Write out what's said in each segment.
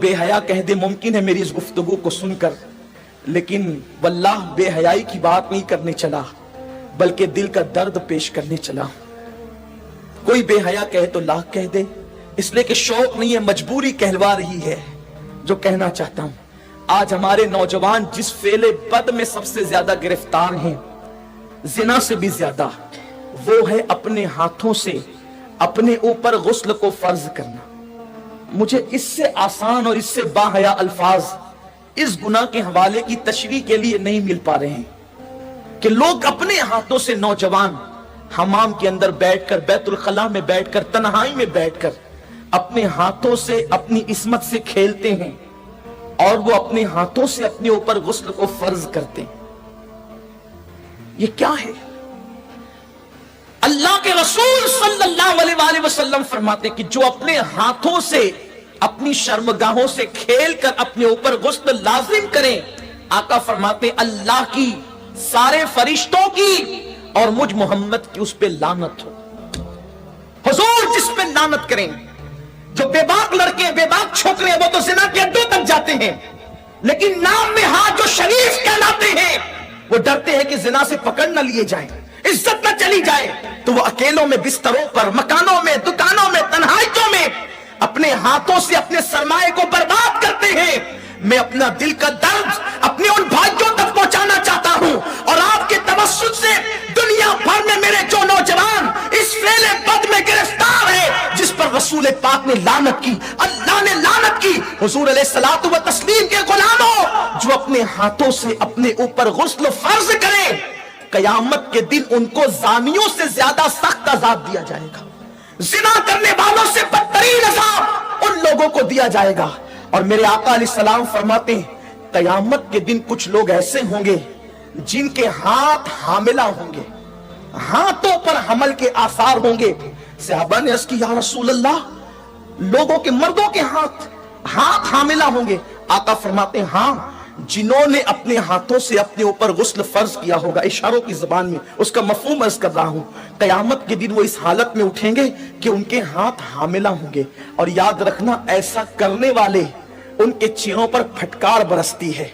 बे हया कह दे मुमकिन है मेरी इस गुफ्तगू को सुनकर, लेकिन वल्लाह बेहयाई की बात नहीं करने चला बल्कि दिल का दर्द पेश करने चला। कोई बेहया कहे तो लाख कह दे, इसलिए कि शौक नहीं है मजबूरी कहलवा रही है। जो कहना चाहता हूं, आज हमारे नौजवान जिस फेले बद में सबसे ज्यादा गिरफ्तार हैं, जिना से भी ज्यादा, वो है अपने हाथों से अपने ऊपर गुस्ल को फर्ज करना। मुझे इससे आसान और इससे बाहया अल्फाज इस गुनाह के हवाले की तशरीह के लिए नहीं मिल पा रहे हैं कि लोग अपने हाथों से, नौजवान हमाम के अंदर बैठकर, बैतुल खला में बैठकर, तन्हाई में बैठकर अपने हाथों से अपनी इस्मत से खेलते हैं और वो अपने हाथों से अपने ऊपर गुस्ल को फर्ज करते हैं। ये क्या है? अल्लाह के रसूल सल्लल्लाहु अलैहि वसल्लम फरमाते कि जो अपने हाथों से, अपनी शर्मगाहों से खेलकर अपने ऊपर गुस्ल लाजिम करें, आका फरमाते अल्लाह की, सारे फरिश्तों की और मुझ मोहम्मद की उस पे लानत हो। हुजूर जिस पे लानत करें, जो बेबाक लड़के, बेबाक छोकरे, वो तो जिना के अड्डों तक जाते हैं, लेकिन नाम में हाथ जो शरीफ कहलाते हैं, वो डरते हैं कि जिना से पकड़ न लिए जाए, इज्जत न चली जाए, तो वो अकेलों में, बिस्तरों पर, मकानों में, दुकानों में, तन्हाइयों में अपने हाथों से अपने सरमाए को बर्बाद करते हैं। मैं अपना दिल का दर्द अपने उन भाइयों तक पहुंचाना चाहता हूं और आपके तवस्सुल से दुनिया भर में मेरे जो नौजवान इस फेले बद में गिरफ्तार है, जिस पर रसूल पाक ने लानत की, अल्लाह ने लानत की, हुजूर अलैहिस्सलातु व तस्लीम के गुलामों, जो अपने हाथों से अपने ऊपर गुस्ल फर्ज करें, कयामत के दिन उनको जानियों से ज्यादा सख्त अजाब दिया जाएगा। जिना करने वालों से बदतरीन अजाब उन लोगों को दिया जाएगा। और मेरे आका अलैहिस्सलाम फरमाते हैं, कयामत के दिन कुछ लोग ऐसे होंगे जिनके हाथ हामिला होंगे, हाथों पर हमल के आसार होंगे। सहाबा ने अर्ज़ की, या रसूल अल्लाह, लोगों के, मर्दों के हाथ हामिला होंगे? आका फरमाते हैं, हाँ, जिन्होंने अपने हाथों से अपने ऊपर गुस्ल फर्ज किया होगा, इशारों की जुबान में उसका मफहूम अर्ज कर रहा हूं। कयामत के दिन वो इस हालत में उठेंगे कि उनके हाथ हामिला होंगे। और याद रखना, ऐसा करने वाले उनके चेहरों पर फटकार बरसती है,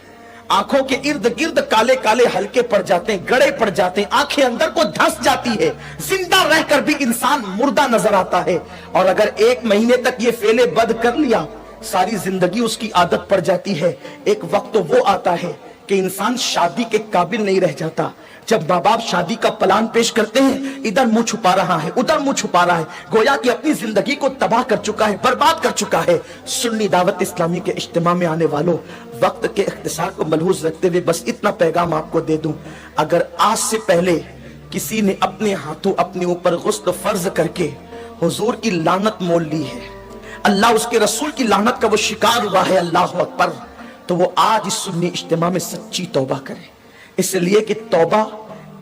आंखों के इर्द गिर्द काले काले हल्के पड़ जाते हैं, गड़े पड़ जाते हैं, आंखें अंदर को धंस जाती है, जिंदा रहकर भी इंसान मुर्दा नजर आता है। और अगर 1 महीने तक ये फेले बद कर लिया, सारी जिंदगी उसकी आदत पड़ जाती है। एक वक्त तो वो आता है कि इंसान शादी के काबिल नहीं रह जाता। जब माँ बाप शादी का प्लान पेश करते हैं, इधर मुंह छुपा रहा है, उधर मुंह छुपा रहा है, गोया कि अपनी जिंदगी को तबाह कर चुका है, बर्बाद कर चुका है। सुन्नी दावत इस्लामी के इज्तिमा में आने वालों, वक्त के इख्तिसार को मलहूज रखते हुए बस इतना पैगाम आपको दे दूं, अगर आज से पहले किसी ने अपने हाथों अपने ऊपर गुस्ल फर्ज करके हुजूर की लानत मोल ली है, अल्लाह उसके रसूल की लानत का वो शिकार हुआ है, अल्लाह अकबर, तो वो आज इस सुन्नी इज्तिमा में सच्ची तौबा करे। इसलिए कि तौबा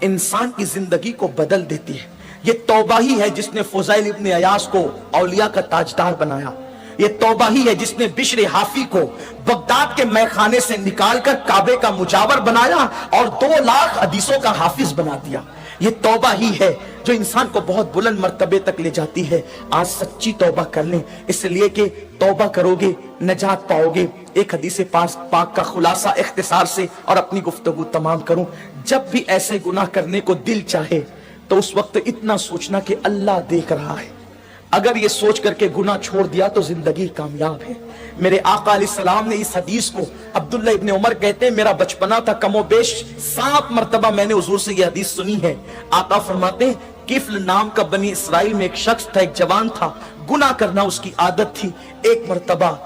इंसान की जिंदगी को बदल देती है। ये तौबा ही है जिसने फुज़ैल इब्न अयास को औलिया का ताजदार बनाया। ये तौबा ही है जिसने बिश्र हाफी को बगदाद के मैखाने से निकालकर काबे का मुजावर बनाया और 2 लाख हदीसों का हाफिज बना दिया। ये तौबा ही है जो इंसान को बहुत बुलंद मर्तबे तक ले जाती है। आज सच्ची तौबा कर लें, इसलिए कि तौबा करोगे नजात पाओगे। एक हदीस पाक का खुलासा इख्तिसार से और अपनी गुफ्तगू तमाम करूं, जब भी ऐसे गुनाह करने को दिल चाहे तो उस वक्त इतना सोचना कि अल्लाह देख रहा है। अगर ये सोच करके गुनाह छोड़ दिया तो जिंदगी कामयाब है। मेरे आका अलैहिस्सलाम ने इस हदीस को, अब्दुल्ला इब्न उमर कहते हैं, मेरा बचपना था, कमोबेश 7 मरतबा मैंने हुजूर से ये हदीस सुनी है। आका फरमाते हैं, किफ्ल नाम का बनी इसराइल में एक शख्स था, एक जवान था, गुनाह करना उसकी आदत थी। एक मरतबा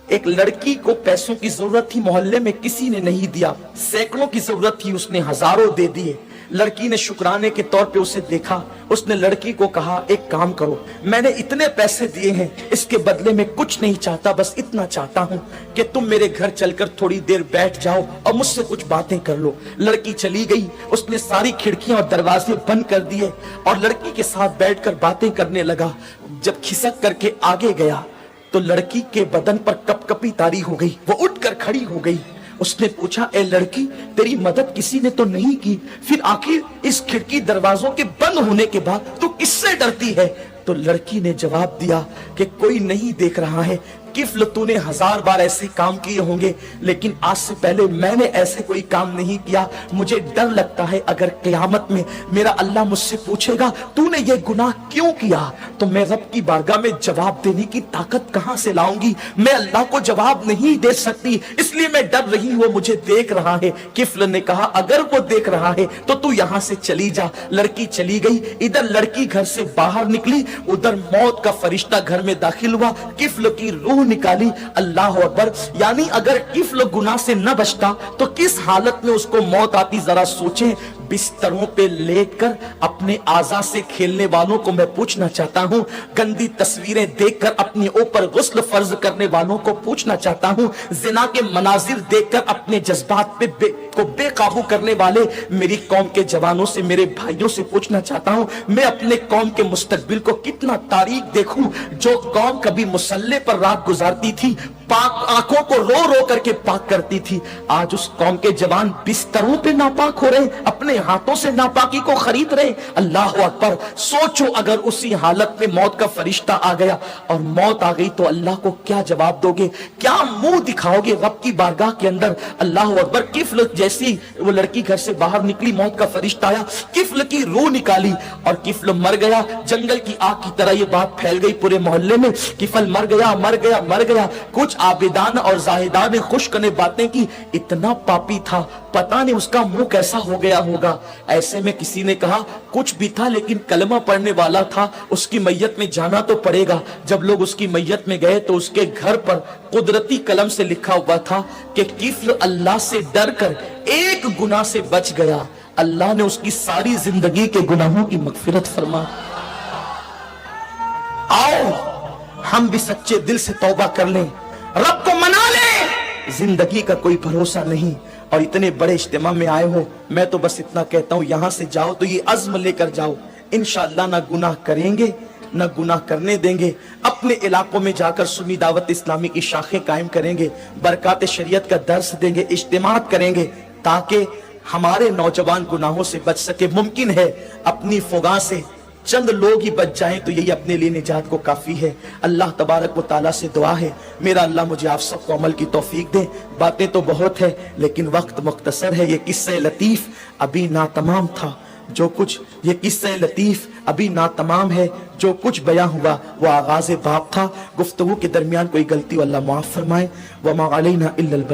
एक लड़की को पैसों की जरूरत थी, मोहल्ले में किसी ने नहीं दिया, सैकड़ों की जरूरत थी, उसने हजारों दे दिए। लड़की ने शुक्राने के तौर पे उसे देखा, उसने लड़की को कहा, एक काम करो, मैंने इतने पैसे दिए हैं, इसके बदले में कुछ नहीं चाहता, बस इतना चाहता हूं कि तुम मेरे घर चलकर थोड़ी देर बैठ जाओ और मुझसे कुछ बातें कर लो। लड़की चली गई, उसने सारी खिड़कियां और दरवाजे बंद कर दिए और लड़की के साथ बैठकर बातें करने लगा। जब खिसक करके आगे गया तो लड़की के बदन पर कपकपी तारी हो गई, वो उठकर खड़ी हो गई। उसने पूछा, ए लड़की, तेरी मदद किसी ने तो नहीं की, फिर आखिर इस खिड़की दरवाजों के बंद होने के बाद तू किससे डरती है? तो लड़की ने जवाब दिया कि कोई नहीं देख रहा है, किफ्ल तूने 1000 बार ऐसे काम किए होंगे, लेकिन आज से पहले मैंने ऐसे कोई काम नहीं किया। मुझे डर लगता है अगर क़यामत में मेरा अल्लाह मुझसे पूछेगा तूने ये गुनाह क्यों किया, तो मैं रब की बारगाह में जवाब देने की ताकत कहां से लाऊंगी। मैं अल्लाह को जवाब नहीं दे सकती, इसलिए मैं डर रही हूं, वो मुझे देख रहा है। किफ्ल ने कहा अगर वो देख रहा है तो तू यहां से चली जा। लड़की चली गई। इधर लड़की घर से बाहर निकली, उधर मौत का फरिश्ता घर में दाखिल हुआ, किफ्ल की रूह निकाली। अल्लाह अकबर। यानी अगर किफ्ल गुनाह से न बचता तो किस हालत में उसको मौत आती, जरा सोचें। बिस्तरों पे लेटकर अपने आज़ा से खेलने वालों को मैं पूछना चाहता हूं, गंदी तस्वीरें देखकर अपने ऊपर गुस्ल फर्ज करने वालों को पूछना चाहता हूं, जिना के मनाजिर देखकर अपने जज्बात पे को बेकाबू करने वाले मेरी कौम के जवानों से, मेरे भाइयों से पूछना चाहता हूं, मैं अपने कौम के मुस्तकबिल को कितना तारीख देखूं। जो कौम कभी मुसल्ले पर रात गुजारती थी, पाक आंखों को रो रो करके पाक करती थी, आज उस कौम के जवान बिस्तरों पे नापाक हो रहे, अपने हाथों से नापाकी को खरीद रहे। अल्लाह अकबर। सोचो अगर उसी हालत में मौत का फरिश्ता आ गया और मौत आ गई तो अल्लाह को क्या जवाब दोगे, क्या मुंह दिखाओगे रब की बारगाह के अंदर। अल्लाह अकबर। किफ्ल जैसी वो लड़की घर से बाहर निकली, मौत का फरिश्ता आया, किफ्ल की रूह निकाली और किफ्ल मर गया। जंगल की आग की तरह ये बात फैल गई पूरे मोहल्ले में, किफ्ल मर गया, मर गया, मर गया। कुछ आबिदान और जाहिदान ने खुश्क ने बातें की, इतना पापी था, पता नहीं उसका मुंह कैसा हो गया होगा। ऐसे में किसी ने कहा कुछ भी था लेकिन कलमा पढ़ने वाला था, उसकी मैयत में जाना तो पड़ेगा। जब लोग उसकी मैयत में गए तो उसके घर पर कुदरती कलम से लिखा हुआ था कि किफ्ल अल्लाह से डर कर एक गुनाह से बच गया, अल्लाह ने उसकी सारी जिंदगी के गुनाहों की मगफिरत फरमा। आओ हम भी सच्चे दिल से तौबा कर लें, रब को मना ले। जिंदगी का कोई भरोसा नहीं। और इतने बड़े इज्तिमा में आए हो, मैं तो बस इतना कहता हूं, यहां से जाओ तो ये अज़्म लेकर जाओ, इंशाअल्लाह ना गुनाह करेंगे ना गुनाह करने देंगे। अपने इलाकों में जाकर सुन्नी दावत इस्लामी की शाखें कायम करेंगे, बरकात शरीयत का दर्स देंगे, इज्तिमात करेंगे, ताकि हमारे नौजवान गुनाहों से बच सके। मुमकिन है अपनी फुगा से चंद लोग ही बच जाएं तो यही अपने लिए निजात को काफी है। अल्लाह तबारक व तआला से दुआ है, मेरा अल्लाह मुझे आप सबको अमल की तौफीक दे। बातें तो बहुत है लेकिन वक्त मुख्तसर है। ये किस्सा लतीफ अभी नातमाम था, जो कुछ ये किस्सा लतीफ अभी नातमाम है, जो कुछ बयां हुआ वो आगाज़ बाब था। गुफ्तगू के दरमियान कोई गलती अल्लाह माफ फरमाए। वमा अलैना इल्लल